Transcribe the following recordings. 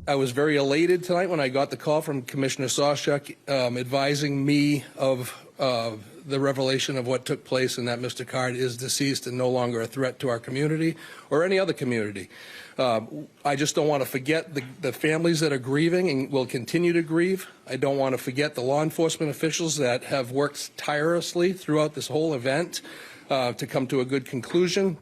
I was very elated tonight when I got the call from Commissioner Sawchuk advising me of the revelation of what took place and that Mr. Card is deceased and no longer a threat to our community or any other community. I just don't want to forget the families that are grieving and will continue to grieve. I don't want to forget the law enforcement officials that have worked tirelessly throughout this whole event to come to a good conclusion.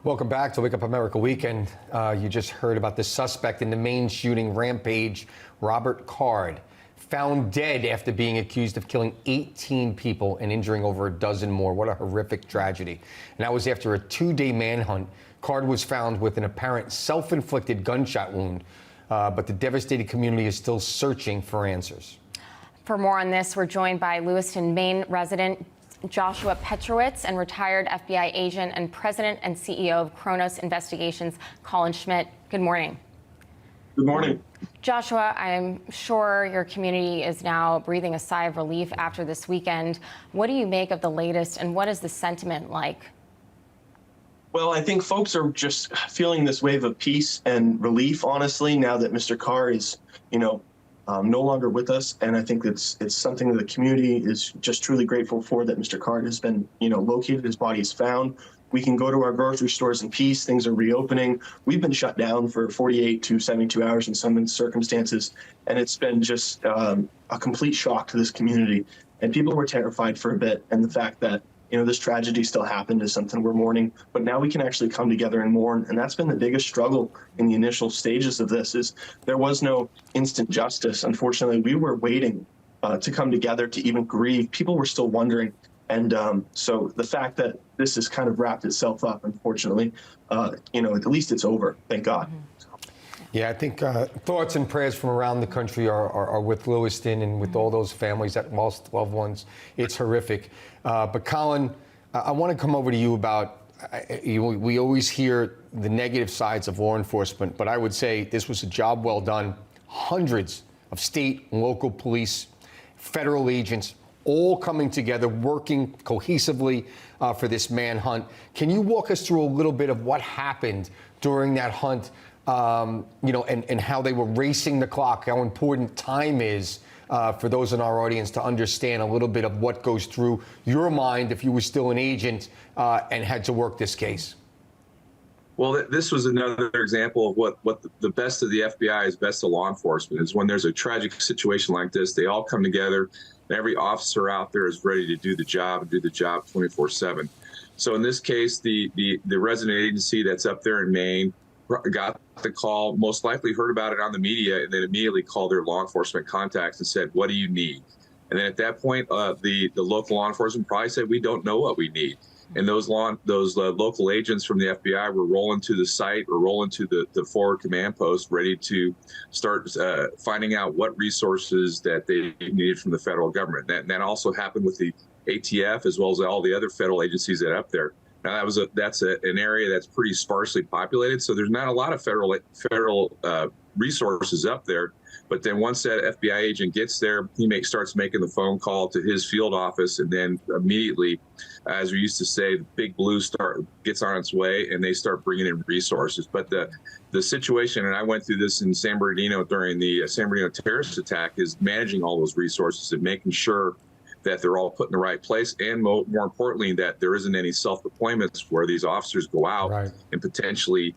Welcome back to Wake Up America Weekend. You just heard about the suspect in the Maine shooting rampage, Robert Card, found dead after being accused of killing 18 people and injuring over a dozen more. What a horrific tragedy. And that was after a 2-day manhunt. Card was found with an apparent self-inflicted gunshot wound, but the devastated community is still searching for answers. For more on this, we're joined by Lewiston, Maine resident Joshua Petrowitz and retired FBI agent and president and CEO of Kronos Investigations, Colin Schmidt. Good morning. Good morning. Joshua, I'm sure your community is now breathing a sigh of relief after this weekend. What do you make of the latest, and what is the sentiment like? Well, I think folks are just feeling this wave of peace and relief, honestly, now that Mr. Carr is, no longer with us. And I think it's something that the community is just truly grateful for, that Mr. Card has been, located, his body is found. We can go to our grocery stores in peace. Things are reopening. We've been shut down for 48 to 72 hours in some circumstances. And it's been just a complete shock to this community. And people were terrified for a bit. And the fact that, this tragedy still happened is something we're mourning. But now we can actually come together and mourn. And that's been the biggest struggle in the initial stages of this, is there was no instant justice. Unfortunately, we were waiting to come together to even grieve. People were still wondering. And so the fact that this has kind of wrapped itself up, unfortunately, at least it's over. Thank God. Mm-hmm. Yeah, I think thoughts and prayers from around the country are with Lewiston and with all those families that lost loved ones. It's horrific. But Colin, I want to come over to you about, we always hear the negative sides of law enforcement, but I would say this was a job well done. Hundreds of state and local police, federal agents, all coming together, working cohesively for this manhunt. Can you walk us through a little bit of what happened during that hunt? And how they were racing the clock, how important time is for those in our audience to understand a little bit of what goes through your mind if you were still an agent and had to work this case. Well, this was another example of what the best of the FBI is best of law enforcement is when there's a tragic situation like this, they all come together. And every officer out there is ready to do the job and do the job 24/7. So in this case, the resident agency that's up there in Maine got the call, most likely heard about it on the media, and then immediately called their law enforcement contacts and said, "What do you need?" And then at that point, the local law enforcement probably said, "We don't know what we need." And those local agents from the FBI were rolling to the site or rolling to the forward command post, ready to start finding out what resources that they needed from the federal government. And that also happened with the ATF as well as all the other federal agencies that are up there. Now that's an area that's pretty sparsely populated, so there's not a lot of federal resources up there. But then once that FBI agent gets there, he starts making the phone call to his field office, and then immediately, as we used to say, the Big Blue gets on its way, and they start bringing in resources. But the situation, and I went through this in San Bernardino during the San Bernardino terrorist attack, is managing all those resources and making sure that they're all put in the right place, and more importantly, that there isn't any self-deployments where these officers go out and potentially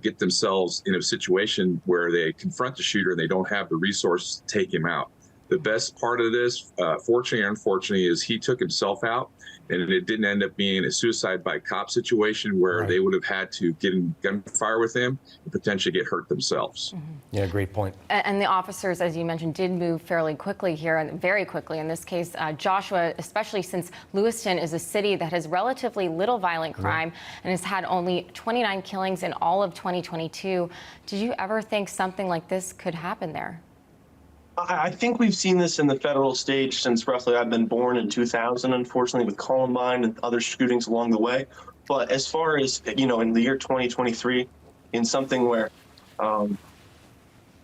get themselves in a situation where they confront the shooter and they don't have the resources to take him out. The best part of this, fortunately or unfortunately, is he took himself out, and it didn't end up being a suicide by cop situation where they would have had to get in gunfire with him and potentially get hurt themselves. Mm-hmm. Yeah, great point. And the officers, as you mentioned, did move fairly quickly here, and very quickly in this case. Joshua, especially since Lewiston is a city that has relatively little violent crime and has had only 29 killings in all of 2022. Did you ever think something like this could happen there? I think we've seen this in the federal stage since roughly I've been born in 2000, unfortunately, with Columbine and other shootings along the way. But as far as, in the year 2023, in something where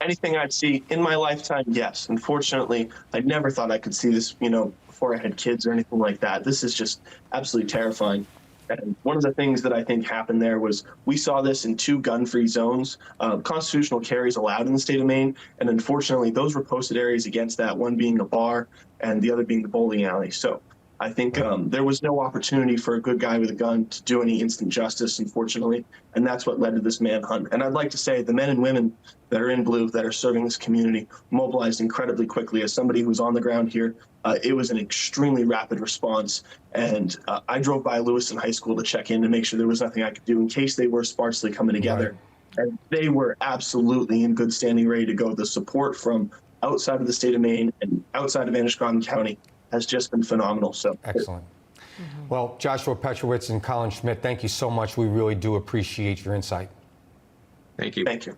anything I'd see in my lifetime, yes. Unfortunately, I never thought I could see this, before I had kids or anything like that. This is just absolutely terrifying. And one of the things that I think happened there was we saw this in 2 gun-free zones. Constitutional carry is allowed in the state of Maine, and unfortunately, those were posted areas against that, one being a bar and the other being the bowling alley. So I think there was no opportunity for a good guy with a gun to do any instant justice, unfortunately, and that's what led to this manhunt. And I'd like to say the men and women that are in blue that are serving this community mobilized incredibly quickly. As somebody who's on the ground here, it was an extremely rapid response. And I drove by Lewiston High School to check in to make sure there was nothing I could do in case they were sparsely coming together. Right. And they were absolutely in good standing, ready to go. The support from outside of the state of Maine and outside of Androscoggin County has just been phenomenal. So excellent. Well, Joshua Petrowitz and Colin Schmidt, thank you so much. We really do appreciate your insight. Thank you. Thank you.